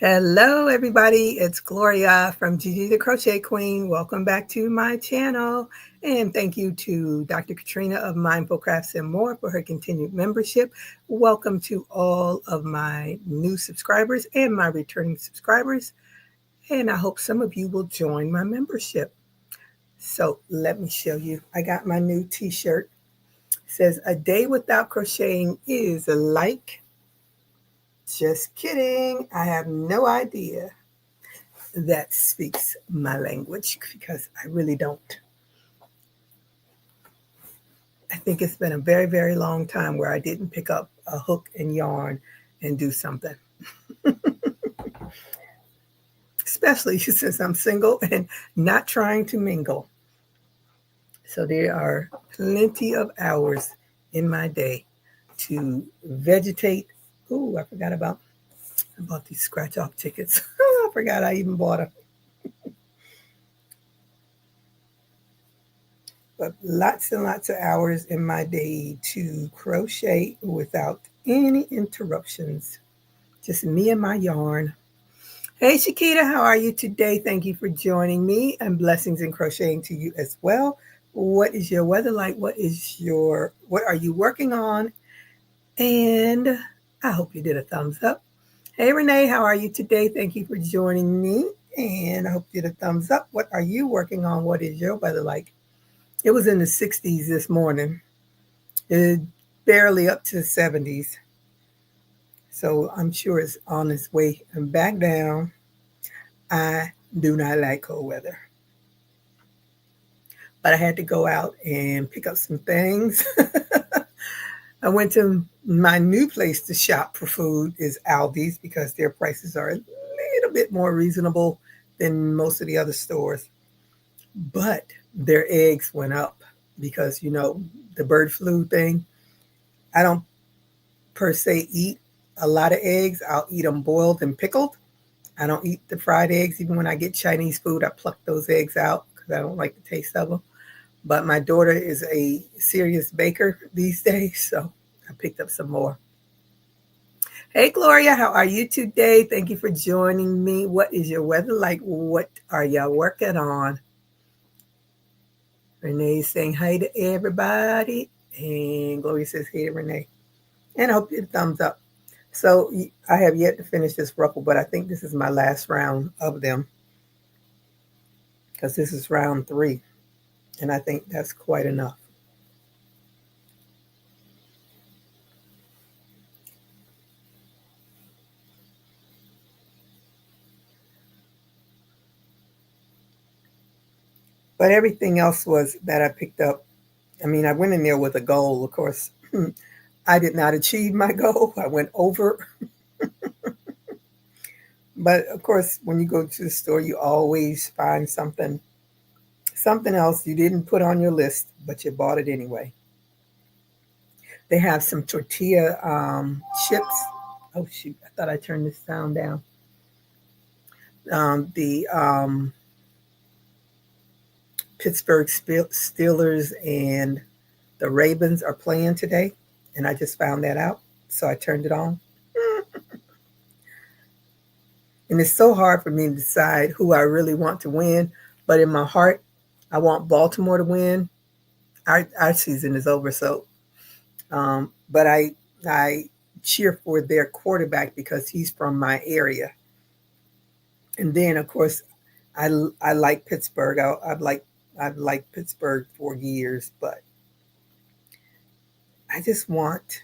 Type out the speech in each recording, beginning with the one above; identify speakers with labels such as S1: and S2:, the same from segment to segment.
S1: Hello, everybody. It's Gloria from GGTheCrochetQueen. Welcome back to my channel. And thank you to Dr. Katrina of Mindful Crafts and More for her continued membership. Welcome to all of my new subscribers and my returning subscribers. And I hope some of you will join my membership. So let me show you. I got my new t-shirt. It says, "A day without crocheting is like..." Just kidding. I have no idea that speaks my language because I really don't. I think it's been a very, very long time where I didn't pick up a hook and yarn and do something. Especially since I'm single and not trying to mingle. So there are plenty of hours in my day to vegetate. Ooh, I forgot about these scratch off tickets. I forgot I even bought them. But lots and lots of hours in my day to crochet without any interruptions. Just me and my yarn. Hey, Shakita, how are you today? Thank you for joining me, and blessings in crocheting to you as well. What is your weather like? What are you working on? And I hope you did a thumbs up. Hey, Renee, how are you today? Thank you for joining me, and I hope you did a thumbs up. What are you working on? What is your weather like? It was in the 60s this morning. It barely up to the 70s. So I'm sure it's on its way back down. I do not like cold weather. But I had to go out and pick up some things. I went to my new place to shop for food is Aldi's because their prices are a little bit more reasonable than most of the other stores. But their eggs went up because, the bird flu thing. I don't per se eat a lot of eggs. I'll eat them boiled and pickled. I don't eat the fried eggs. Even when I get Chinese food, I pluck those eggs out because I don't like the taste of them. But my daughter is a serious baker these days, so I picked up some more. Hey, Gloria, how are you today? Thank you for joining me. What is your weather like? What are y'all working on? Renee's saying hi to everybody. And Gloria says hey to Renee. And I hope you thumbs up. So I have yet to finish this ruffle, but I think this is my last round of them because this is round 3. And I think that's quite enough. But everything else was that I picked up. I mean, I went in there with a goal. Of course, I did not achieve my goal. I went over. But of course, when you go to the store, you always find something else you didn't put on your list, but you bought it anyway. They have some tortilla chips. Oh, shoot. I thought I turned this sound down. The Pittsburgh Steelers and the Ravens are playing today, and I just found that out, so I turned it on. And it's so hard for me to decide who I really want to win, but in my heart, I want Baltimore to win. Our season is over, so but I cheer for their quarterback because he's from my area. And then, of course, I like Pittsburgh. I've liked Pittsburgh for years, but I just want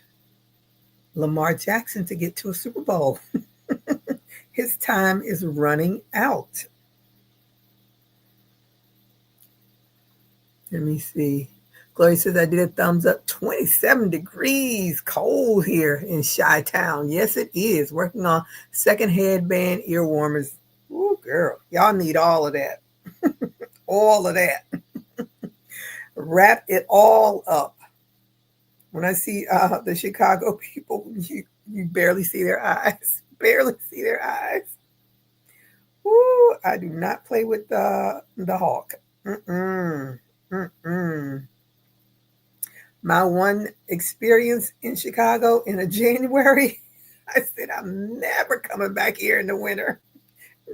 S1: Lamar Jackson to get to a Super Bowl. His time is running out. Let me see. Gloria says, I did a thumbs up. 27 degrees cold here in Chi-Town. Yes, it is. Working on second headband ear warmers. Ooh, girl. Y'all need all of that. All of that. Wrap it all up. When I see the Chicago people, you barely see their eyes. Barely see their eyes. Ooh, I do not play with the hawk. My one experience in Chicago in a January, I said, I'm never coming back here in the winter.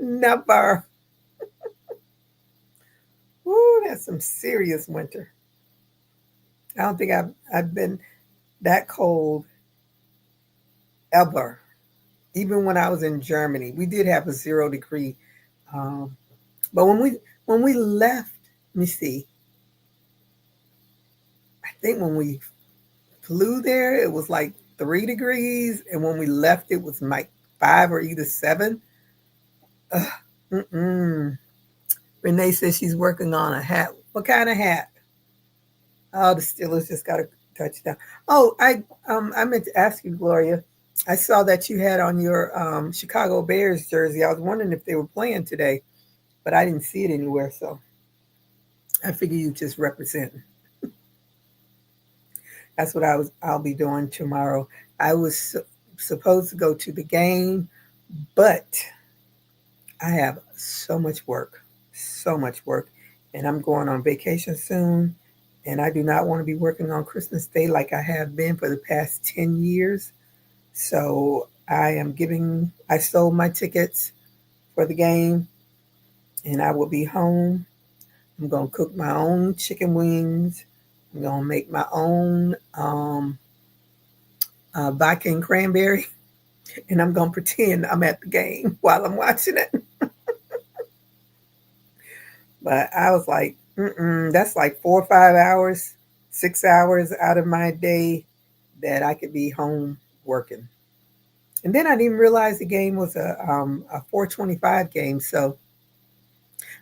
S1: Never. Ooh, that's some serious winter. I don't think I've been that cold ever. Even when I was in Germany, we did have a 0 degree. Um, but when we left, let me see. I think when we flew there, it was like 3 degrees, and when we left, it was like 5 or either 7. Ugh, mm-mm. Renee says she's working on a hat. What kind of hat? Oh, the Steelers just got a touchdown. Oh, I meant to ask you, Gloria. I saw that you had on your Chicago Bears jersey. I was wondering if they were playing today, but I didn't see it anywhere. So I figure you just represent. That's what I'll be doing tomorrow. I was supposed to go to the game, but I have so much work, and I'm going on vacation soon. And I do not want to be working on Christmas Day like I have been for the past 10 years. So I sold my tickets for the game, and I will be home. I'm going to cook my own chicken wings. I'm going to make my own vodka and cranberry, and I'm going to pretend I'm at the game while I'm watching it. But I was like, that's like 4 or 5 hours, 6 hours out of my day that I could be home working. And then I didn't realize the game was a 4:25 game, so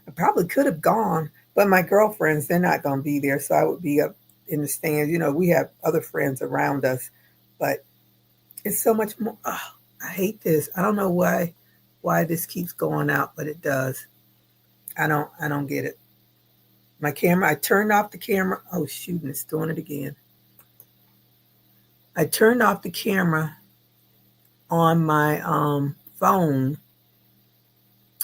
S1: I probably could have gone. But my girlfriends, they're not going to be there, so I would be up in the stands. We have other friends around us, but it's so much more. Oh, I hate this. I don't know why this keeps going out, but it does. I don't get it. My camera, I turned off the camera. Oh shoot, and it's doing it again. I turned off the camera on my phone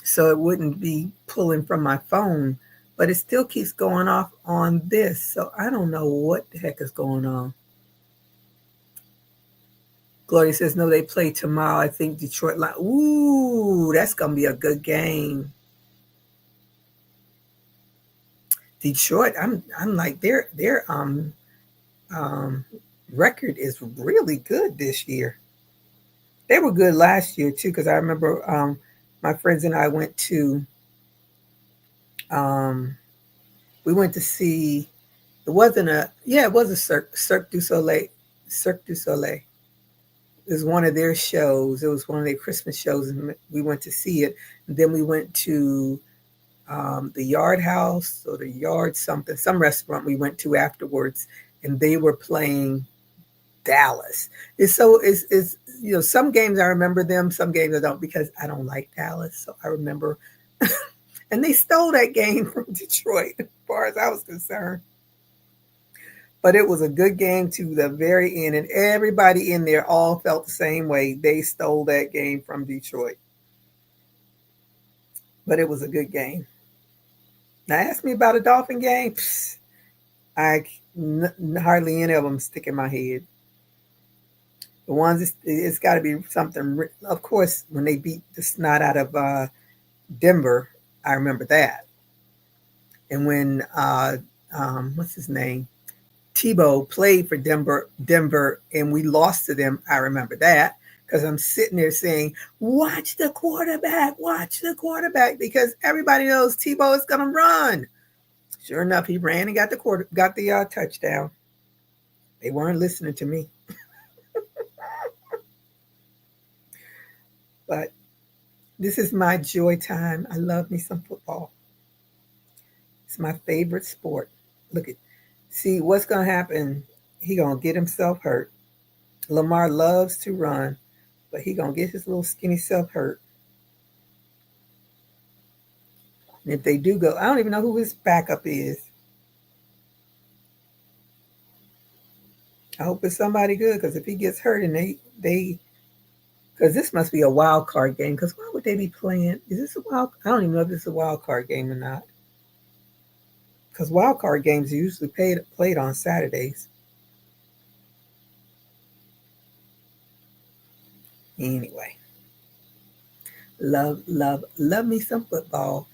S1: so it wouldn't be pulling from my phone, but it still keeps going off on this. So I don't know what the heck is going on. Gloria says, no, they play tomorrow. I think Detroit. Ooh, that's going to be a good game. Detroit, I'm like their record is really good this year. They were good last year too, because I remember my friends and I um, we went to see. It was a Cirque du Soleil. Cirque du Soleil. It was one of their shows. It was one of their Christmas shows, and we went to see it. And then we went to the Yard House or the Yard something, some restaurant we went to afterwards, and they were playing Dallas. It's some games I remember them, some games I don't because I don't like Dallas. So I remember, and they stole that game from Detroit, as far as I was concerned. But it was a good game to the very end, and everybody in there all felt the same way. They stole that game from Detroit, but it was a good game. Now, ask me about a Dolphin game. Hardly any of them stick in my head. The ones it's got to be something. Of course, when they beat the snot out of Denver, I remember that. And when what's his name, Tebow played for Denver, and we lost to them, I remember that because I'm sitting there saying, "Watch the quarterback," because everybody knows Tebow is going to run. Sure enough, he ran and got the touchdown. They weren't listening to me. But this is my joy time. I love me some football. It's my favorite sport. Look at, see what's gonna happen. He gonna get himself hurt. Lamar loves to run, but he gonna get his little skinny self hurt. And if they do go, I don't even know who his backup is. I hope it's somebody good because if he gets hurt and they because this must be a wild card game. Because why would they be playing? Is this a wild? I don't even know if this is a wild card game or not. Because wild card games are usually played on Saturdays. Anyway, love, love, love me some football,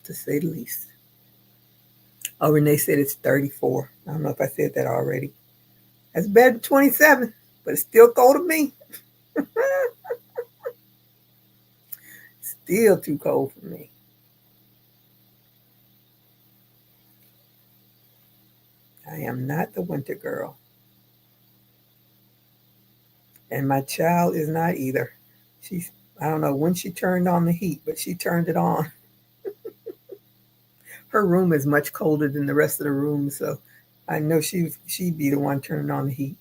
S1: to say the least. Oh, Renee said it's 34. I don't know if I said that already. That's better than 27, but it's still cold to me. Still too cold for me. I am not the winter girl. And my child is not either. She's, I don't know when she turned on the heat, but she turned it on. Her room is much colder than the rest of the room, so I know she'd be the one turning on the heat.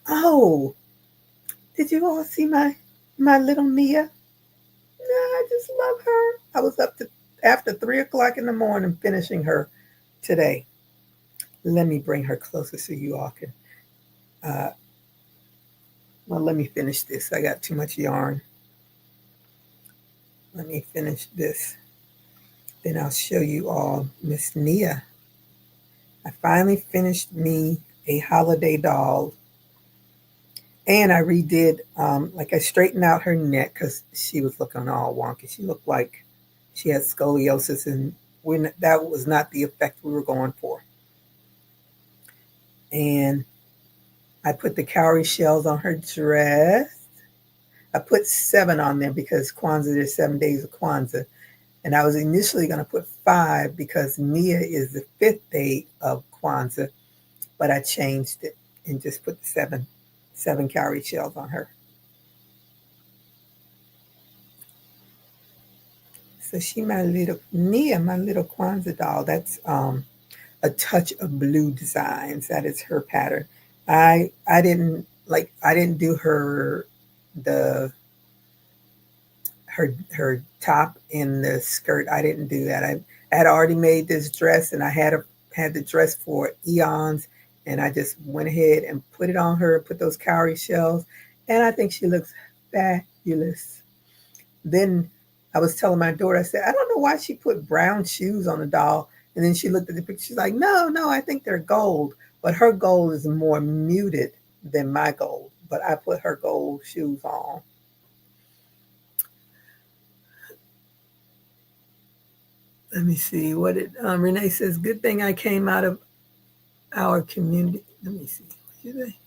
S1: Oh, did you all see my little Mia? I just love her. I was up to after 3 o'clock in the morning finishing her today. Let me bring her closer so you all can. Uh, well, let me finish this. I got too much yarn. Let me finish this. Then I'll show you all Miss Nia. I finally finished me a holiday doll. And I redid, like I straightened out her neck because she was looking all wonky. She looked like she had scoliosis, and that was not the effect we were going for. And I put the cowrie shells on her dress. I put 7 on there because Kwanzaa, there's 7 days of Kwanzaa. And I was initially going to put 5 because Nia is the 5th day of Kwanzaa, but I changed it and just put the 7 cowrie shells on her. So she my little Nia, my little Kwanzaa doll. That's a touch of blue designs. That is her pattern. I didn't do her her top and the skirt. I didn't do that. I had already made this dress, and I had the dress for eons, and I just went ahead and put it on her, put those cowrie shells, and I think she looks fabulous. Then I was telling my daughter, I said, I don't know why she put brown shoes on the doll. And then she looked at the picture. She's like, no, I think they're gold. But her gold is more muted than my gold. But I put her gold shoes on. Let me see. What did Renee says, good thing I came out of our community. Let me see. What did you say?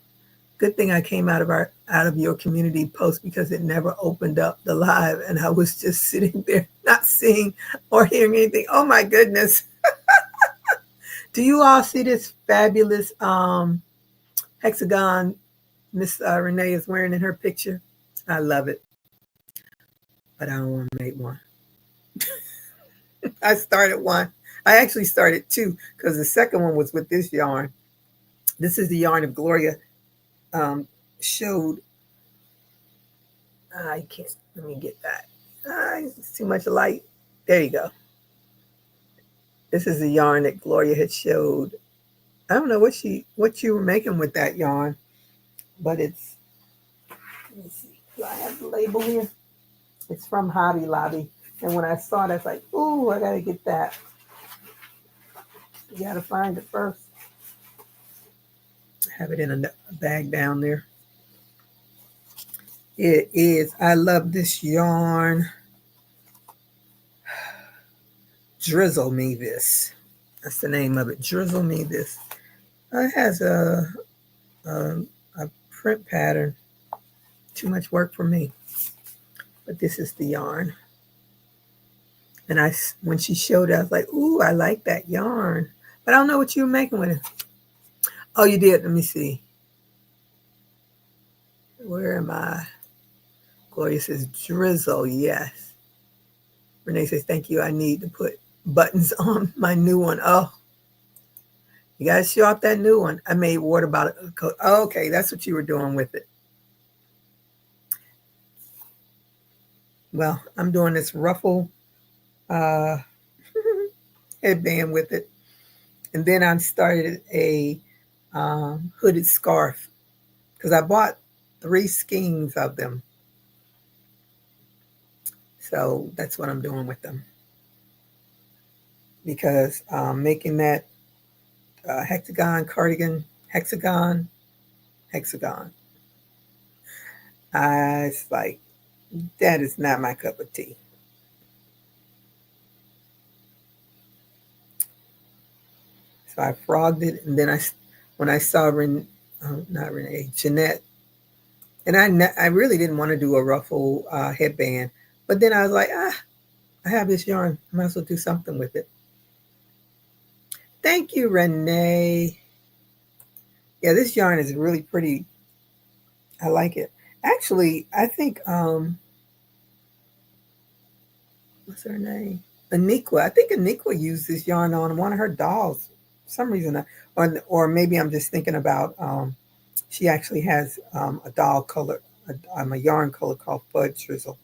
S1: Good thing I came out of your community post because it never opened up the live, and I was just sitting there not seeing or hearing anything. Oh my goodness. Do you all see this fabulous hexagon Miss Renee is wearing in her picture? I love it, but I don't want to make one. I started one. I actually started 2 because the second one was with this yarn. This is the yarn of Gloria showed. I can't. Let me get that. It's too much light. There you go. This is the yarn that Gloria had showed. I don't know what you were making with that yarn, but it's. Let me see. Do I have the label here? It's from Hobby Lobby, and when I saw it, I was like, "Ooh, I gotta get that." You gotta find it first. I have it in a bag down there. It is. I love this yarn. Drizzle Me This. That's the name of it. Drizzle Me This. It has a print pattern. Too much work for me. But this is the yarn. And when she showed it, I was like, ooh, I like that yarn. But I don't know what you were making with it. Oh, you did. Let me see. Where am I? Gloria says, drizzle, yes. Renee says, thank you. I need to put buttons on my new one. Oh, you got to show off that new one. I made water bottle coat. Oh, okay, that's what you were doing with it. Well, I'm doing this ruffle headband with it. And then I started a hooded scarf because I bought 3 skeins of them. So that's what I'm doing with them. Because making that hexagon cardigan, hexagon. It's like, that is not my cup of tea. So I frogged it, and then when I saw not Renee, Jeanette, and I really didn't want to do a ruffle headband, but then I was like, I have this yarn, I might as well do something with it. Thank you, Renee. Yeah, this yarn is really pretty. I like it. Actually, I think what's her name? Aniqua. I think Aniqua used this yarn on one of her dolls. For some reason, or maybe I'm just thinking about. She actually has a doll color, a yarn color called Fudge Drizzle.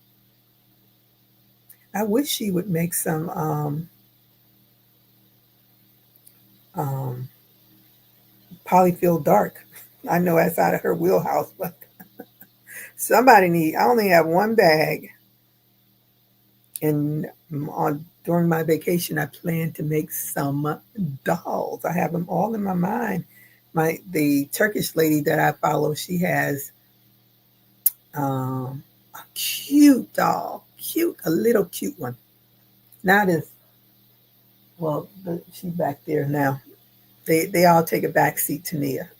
S1: I wish she would make some um, polyfill dark. I know that's out of her wheelhouse, but somebody need. I only have one bag, and during my vacation, I plan to make some dolls. I have them all in my mind. The Turkish lady that I follow, she has a cute doll, a little cute one. Not as well. She's back there now. They all take a back seat to Nia,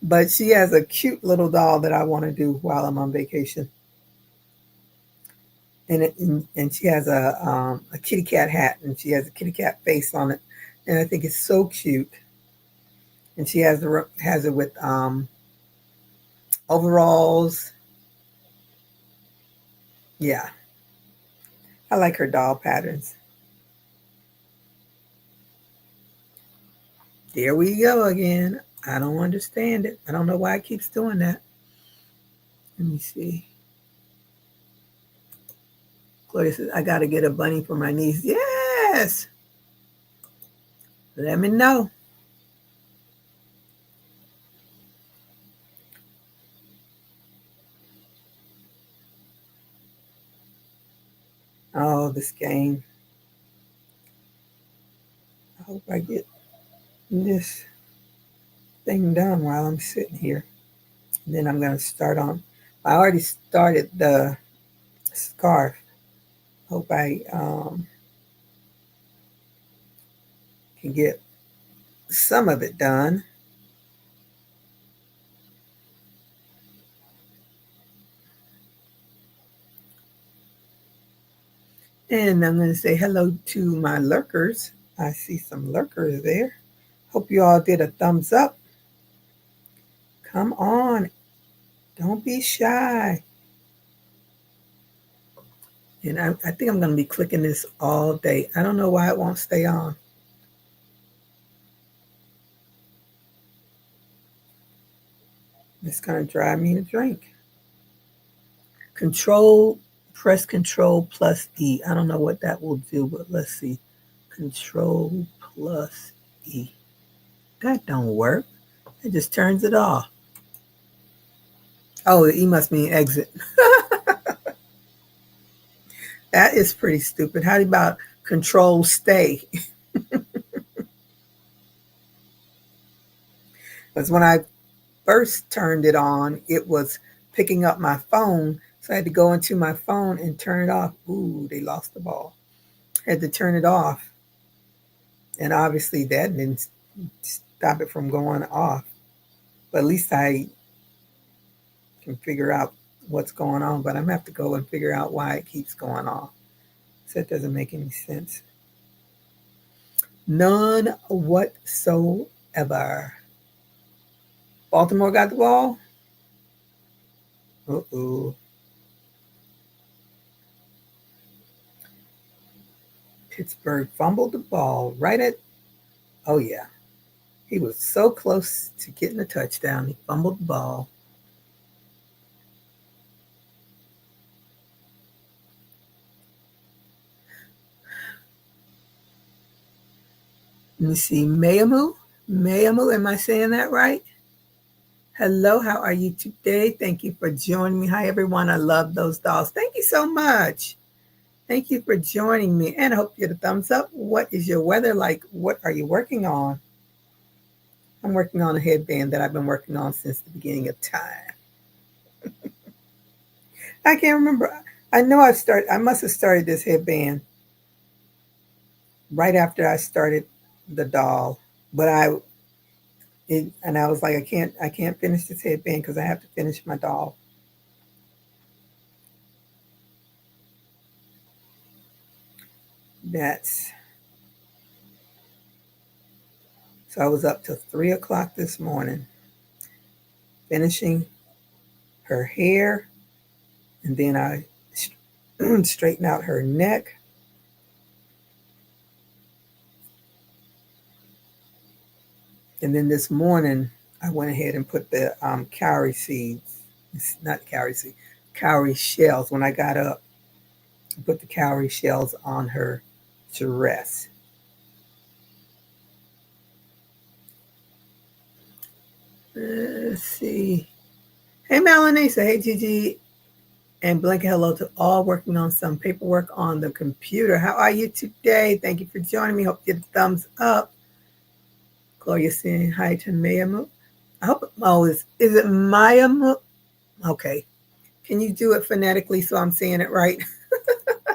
S1: but she has a cute little doll that I want to do while I'm on vacation. And she has a kitty cat hat, and she has a kitty cat face on it, and I think it's so cute. And she has it with overalls. Yeah, I like her doll patterns. There we go again. I don't understand it. I don't know why it keeps doing that. Let me see. Gloria says, I got to get a bunny for my niece. Yes. Let me know. Oh, this game. I hope I get this thing done while I'm sitting here. And then I'm going to start on. I already started the scarf. Hope I can get some of it done. And I'm going to say hello to my lurkers. I see some lurkers there. Hope you all did a thumbs up. Come on. Don't be shy. And I think I'm going to be clicking this all day. I don't know why it won't stay on. It's going to drive me to drink. Press Control plus E. I don't know what that will do, but let's see. Control plus E. That don't work. It just turns it off. Oh, the E must mean exit. That is pretty stupid. How about Control Stay? Because when I first turned it on, it was picking up my phone. So I had to go into my phone and turn it off. Ooh, they lost the ball. I had to turn it off. And obviously that didn't stop it from going off. But at least I can figure out what's going on. But I'm going to have to go and figure out why it keeps going off. So that doesn't make any sense. None whatsoever. Baltimore got the ball. Uh-oh. Pittsburgh fumbled the ball right at, oh yeah. He was so close to getting a touchdown. He fumbled the ball. Let me see. Mayamu? Mayamu, am I saying that right? Hello, how are you today? Thank you for joining me. Hi, everyone. I love those dolls. Thank you so much. Thank you for joining me. And I hope you get a thumbs up. What is your weather like? What are you working on? I'm working on a headband that I've been working on since the beginning of time. I can't remember. I must have started this headband right after I started the doll. But I was like, I can't finish this headband because I have to finish my doll. That's So I was up till 3 o'clock this morning finishing her hair, and then I straightened out her neck. And then this morning, I went ahead and put the cowrie seeds, it's not cowrie seeds, cowrie shells. When I got up, I put the cowrie shells on her dress. Let's see. Hey, Melanie. Say, hey, Gigi. And blanket hello to all working on some paperwork on the computer. How are you today? Thank you for joining me. Hope you get a thumbs up. Gloria saying hi to Mayamu. I hope, is it Mayamu? Okay. Can you do it phonetically so I'm saying it right?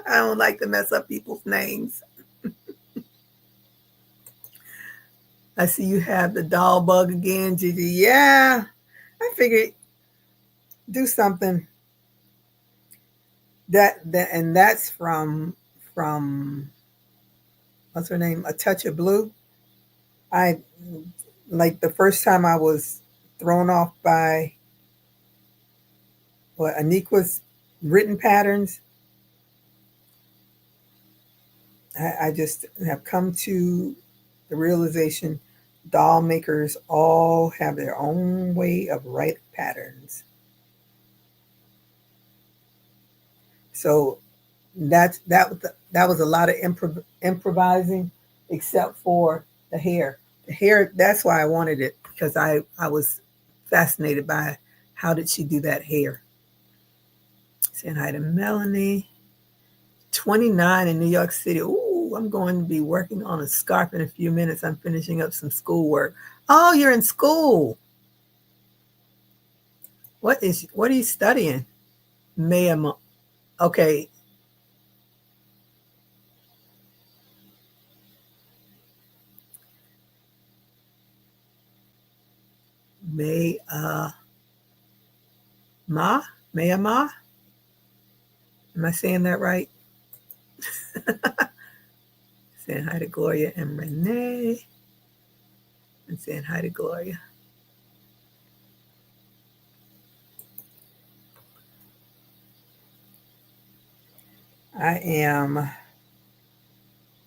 S1: I don't like to mess up people's names. I see you have the doll bug again, Gigi. Yeah, I figured do something and that's from what's her name? A Touch of Blue. I like the first time I was thrown off by what Aniqua's written patterns. I just have come to the realization doll makers all have their own way of writing patterns. So that was a lot of improvising, except for the hair. The hair, that's why I wanted it, because I was fascinated by how did she do that hair. Saying hi to Melanie. 29 in New York City. Ooh, I'm going to be working on a scarf in a few minutes. I'm finishing up some schoolwork. Oh, you're in school. What are you studying? Mayam. Okay. May Ma? Mayama? Am I saying that right? Saying hi to Gloria and Renee. And saying hi to Gloria.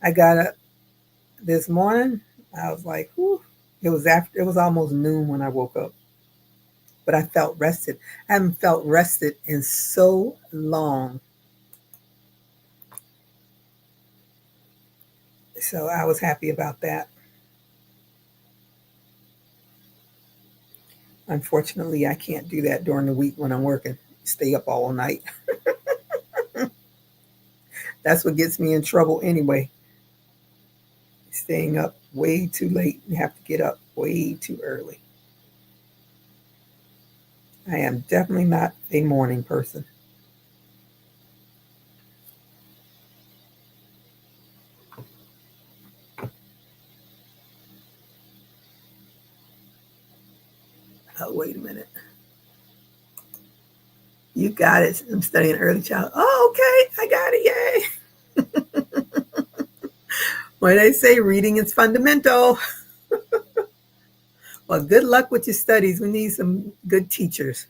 S1: I got up this morning. I was like, whew. It was almost noon when I woke up. But I felt rested. I haven't felt rested in so long. So I was happy about that. Unfortunately, I can't do that during the week when I'm working. Stay up all night. That's what gets me in trouble anyway. Staying up way too late and have to get up way too early. I am definitely not a morning person. Oh, wait a minute. You got it. I'm studying early child. Oh, okay. I got it. Yay. When they say reading is fundamental. Well, good luck with your studies. We need some good teachers.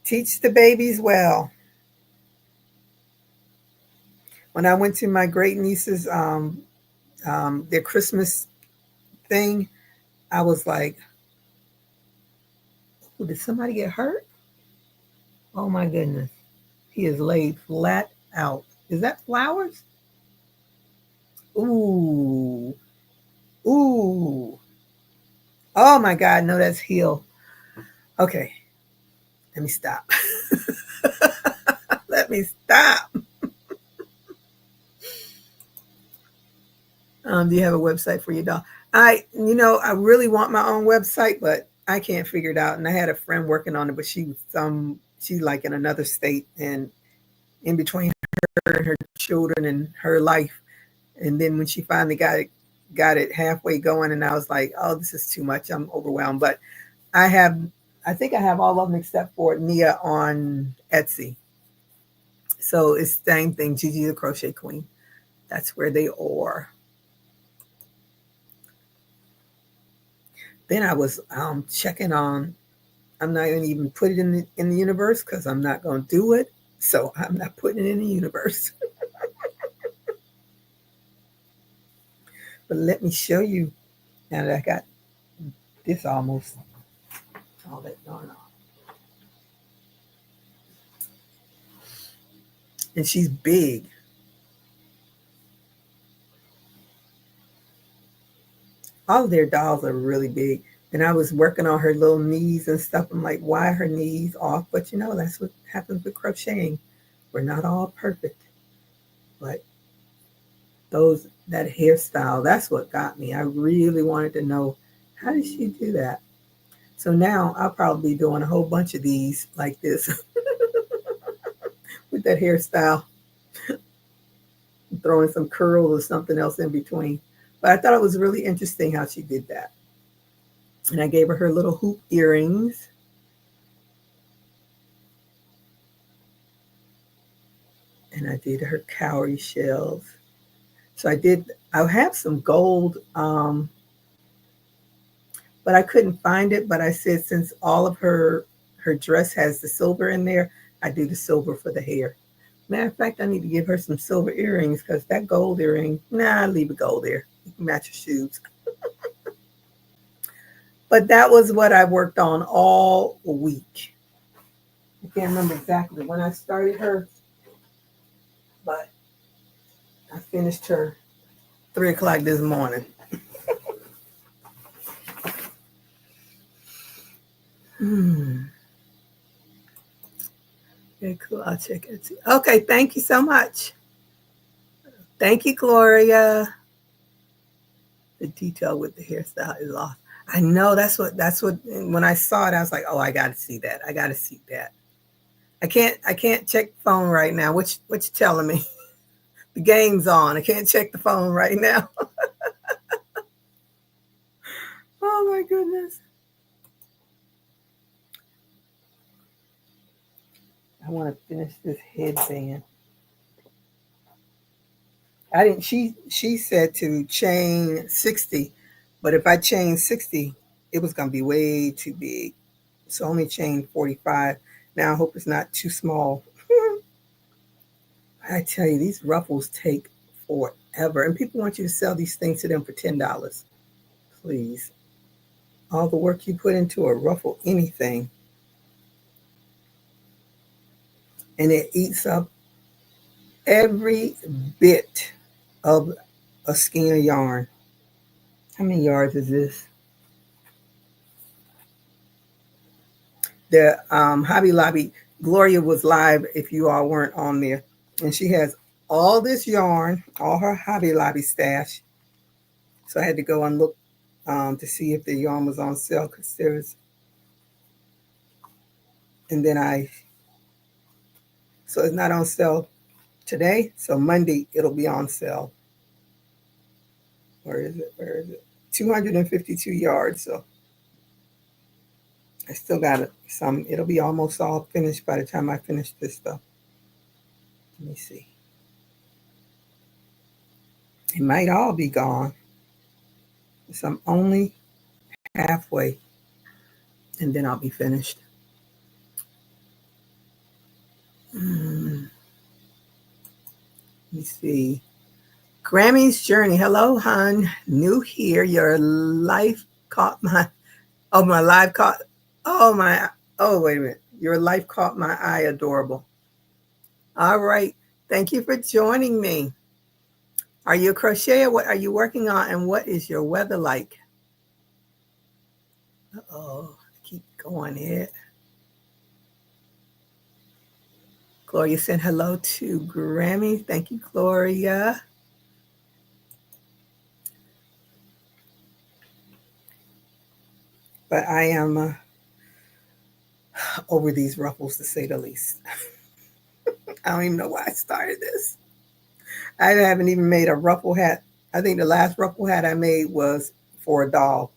S1: Teach the babies well. When I went to my great niece's their Christmas thing, I was like, oh, did somebody get hurt? Oh my goodness. He is laid flat out. Is that flowers? Ooh. Ooh. Oh my God. No, that's heel. Okay. Let me stop. Let me stop. Do you have a website for your doll? I really want my own website, but I can't figure it out. And I had a friend working on it, but She's like in another state, and in between her and her children and her life. And then when she finally got it halfway going, and I was like, oh, this is too much. I'm overwhelmed. But I have, I think I have all of them except for Nia on Etsy. So it's the same thing, Gigi the Crochet Queen. That's where they are. Then I was checking on. I'm not going to even put it in the universe because I'm not going to do it. So I'm not putting it in the universe. But let me show you now that I got this almost all that yarn off. And she's big. All of their dolls are really big. And I was working on her little knees and stuff. I'm like, why are her knees off? But you know, that's what happens with crocheting. We're not all perfect. But that hairstyle, that's what got me. I really wanted to know, how did she do that? So now I'll probably be doing a whole bunch of these like this with that hairstyle, throwing some curls or something else in between. But I thought it was really interesting how she did that. And I gave her little hoop earrings. And I did her cowrie shells. So I have some gold, but I couldn't find it. But I said, since all of her dress has the silver in there, I do the silver for the hair. Matter of fact, I need to give her some silver earrings because that gold earring, nah, leave a gold there. You can match your shoes. But that was what I worked on all week. I can't remember exactly when I started her, but I finished her 3 o'clock this morning. Okay, cool. I'll check it. Okay, thank you so much. Thank you, Gloria. The detail with the hairstyle is off. I know that's what when I saw it, I was like, oh, I gotta see that. I gotta see that. I can't check the phone right now. What you telling me? The game's on. I can't check the phone right now. Oh my goodness. I want to finish this headband. I didn't she said to chain 60, but if I chain 60, it was gonna be way too big. So only chain 45. Now I hope it's not too small. I tell you, these ruffles take forever. And people want you to sell these things to them for $10. Please. All the work you put into a ruffle anything. And it eats up every bit of a skein of yarn. How many yards is this? The Hobby Lobby, Gloria was live if you all weren't on there. And she has all this yarn, all her Hobby Lobby stash. So I had to go and look to see if the yarn was on sale because there's, and then so it's not on sale today. So Monday it'll be on sale. Where is it? 252 yards. So I still got some. It'll be almost all finished by the time I finish this stuff. Let me see. It might all be gone. So I'm only halfway, and then I'll be finished. Let me see. Grammy's Journey. Hello, hon. New here. Your life caught my. Oh, my life caught. Oh, my. Oh, wait a minute. Your life caught my eye. Adorable. All right. Thank you for joining me. Are you a crocheter? What are you working on? And what is your weather like? Uh-oh. Keep going here. Gloria sent hello to Grammy. Thank you, Gloria. But I am over these ruffles, to say the least. I don't even know why I started this. I haven't even made a ruffle hat. I think the last ruffle hat I made was for a doll.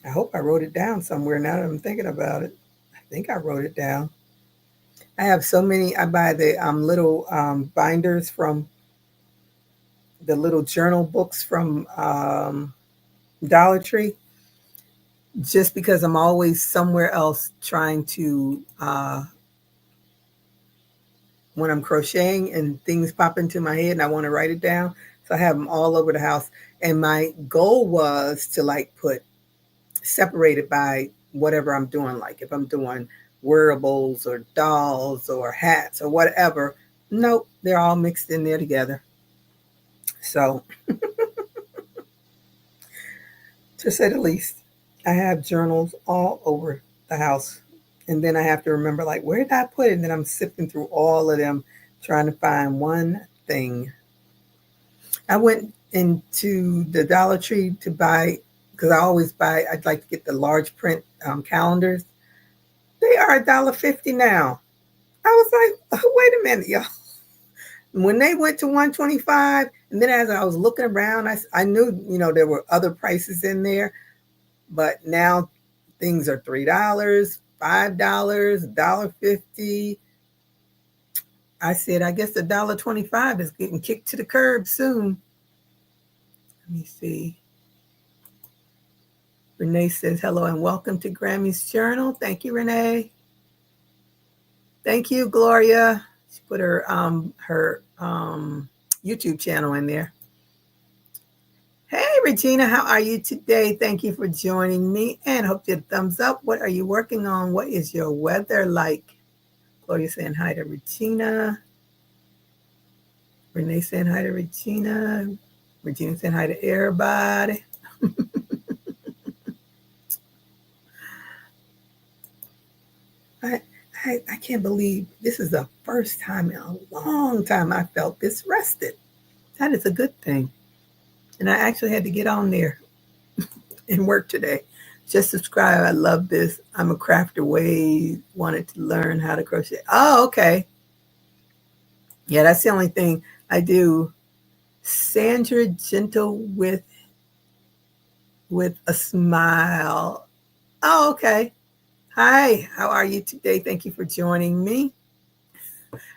S1: I hope I wrote it down somewhere now that I'm thinking about it. I think I wrote it down. I have so many. I buy the little binders from the little journal books from Dollar Tree, just because I'm always somewhere else trying to, when I'm crocheting and things pop into my head and I want to write it down. So I have them all over the house. And my goal was to like put separated by whatever I'm doing. Like if I'm doing wearables or dolls or hats or whatever. Nope, they're all mixed in there together. So to say the least, I have journals all over the house. And then I have to remember, like, where did I put it? And then I'm sifting through all of them, trying to find one thing. I went into the Dollar Tree to buy, because I always buy, I'd like to get the large print calendars. They are $1.50 now. I was like, oh, wait a minute, y'all. When they went to 125, and then as I was looking around, I knew, there were other prices in there, but now things are $3, $5, $1.50. I said, I guess the $1.25 is getting kicked to the curb soon. Let me see. Renee says, hello and welcome to Grammy's Journal. Thank you, Renee. Thank you, Gloria. She put her YouTube channel in there. Hey, Regina, how are you today? Thank you for joining me and hope you had thumbs up. What are you working on? What is your weather like? Gloria saying hi to Regina. Renee saying hi to Regina. Regina saying hi to everybody. I can't believe this is the first time in a long time I felt this rested. That is a good thing. And I actually had to get on there and work today. Just subscribe. I love this. I'm a crafter. Way wanted to learn how to crochet. Oh, okay. Yeah, that's the only thing I do. Sandra Gentle with a smile. Oh, okay. Hi, how are you today? Thank you for joining me.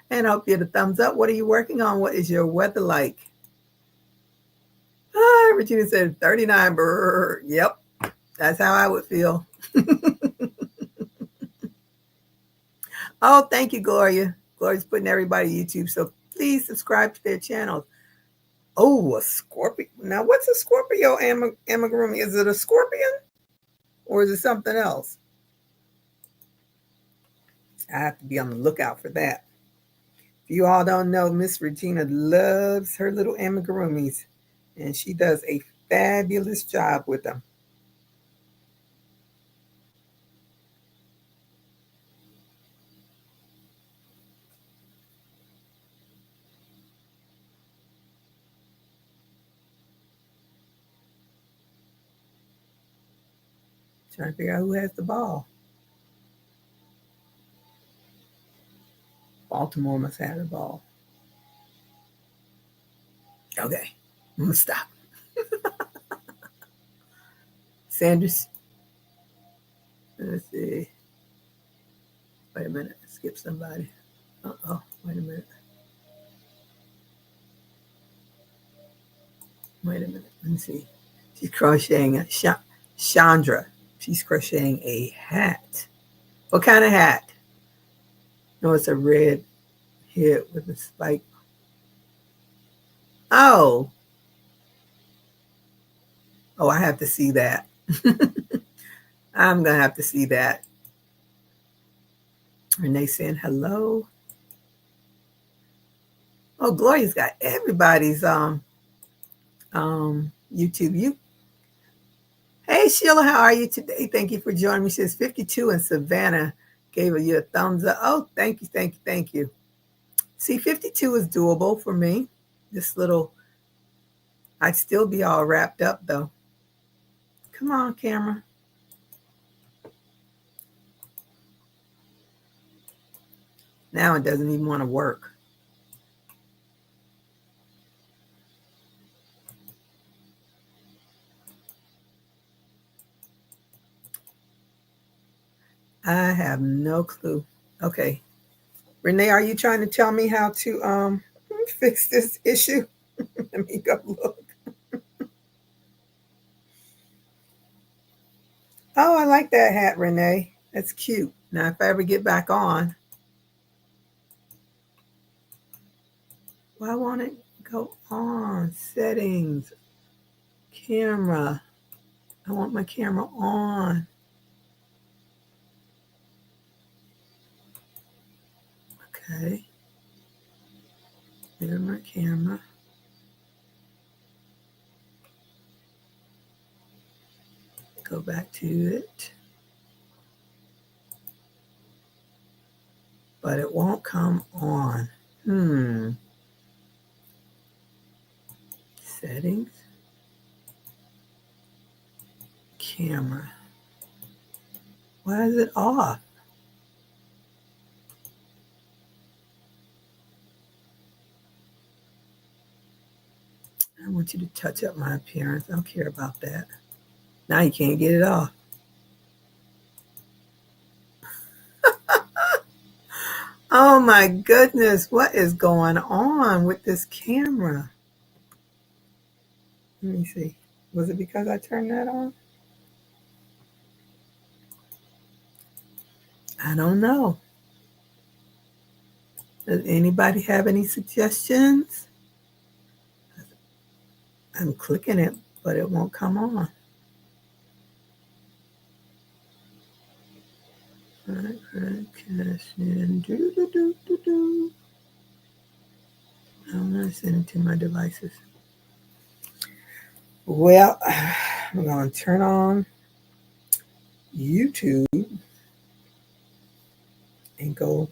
S1: And I hope you had a thumbs up. What are you working on? What is your weather like? Ah, Regina said 39. Brr. Yep, that's how I would feel. Oh, thank you, Gloria. Gloria's putting everybody on YouTube, so please subscribe to their channels. Oh, a scorpion. Now, what's a Scorpio amigurumi? Is it a scorpion or is it something else? I have to be on the lookout for that. If you all don't know, Miss Regina loves her little amigurumis, and she does a fabulous job with them. Trying to figure out who has the ball. Baltimore must have the ball. Okay, I'm gonna stop. Sanders. Let's see. Wait a minute. Skip somebody. Uh-oh. Wait a minute. Wait a minute. Let me see. She's crocheting Chandra. She's crocheting a hat. What kind of hat? No, it's a red hit with a spike. Oh. Oh, I have to see that. I'm going to have to see that. Renee saying hello. Oh, Gloria's got everybody's YouTube. Hey, Sheila, how are you today? Thank you for joining me. She says 52 in Savannah gave you a thumbs up. Oh, thank you, thank you, thank you. See, 52 is doable for me. This little, I'd still be all wrapped up though. Come on, camera. Now it doesn't even want to work. I have no clue. Okay. Renee, are you trying to tell me how to fix this issue? Let me go look. Oh, I like that hat, Renee. That's cute. Now, if I ever get back on, why won't it go on? Settings, camera. I want my camera on. Okay. There's my camera. Go back to it. But it won't come on. Settings. Camera. Why is it off? I want you to touch up my appearance. I don't care about that. Now you can't get it off. Oh my goodness, what is going on with this camera? Let me see. Was it because I turned that on? I don't know. Does anybody have any suggestions? I'm clicking it, but it won't come on. I'm going to send it to my devices. Well, I'm going to turn on YouTube and go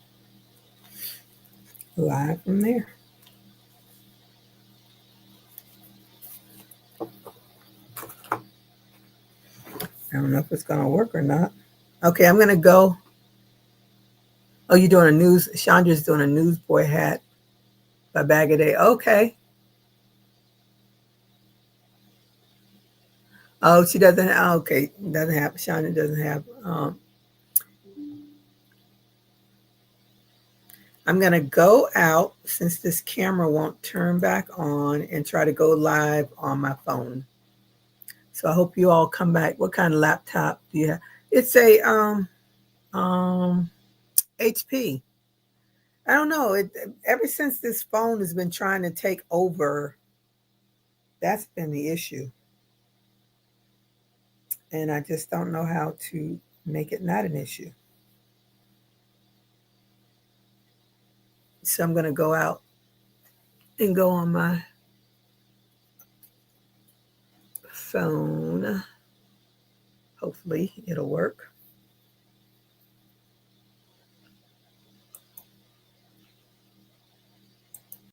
S1: live from there. I don't know if it's going to work or not. Okay, I'm going to go. Oh, you're doing a news. Chandra's doing a newsboy hat by Bag a Day. Okay. Oh, she doesn't. Okay, doesn't have. Chandra doesn't have. I'm going to go out since this camera won't turn back on and try to go live on my phone. So I hope you all come back. What kind of laptop do you have? It's a HP. I don't know. Ever since this phone has been trying to take over, that's been the issue. And I just don't know how to make it not an issue. So I'm going to go out and go on my phone. Hopefully it'll work.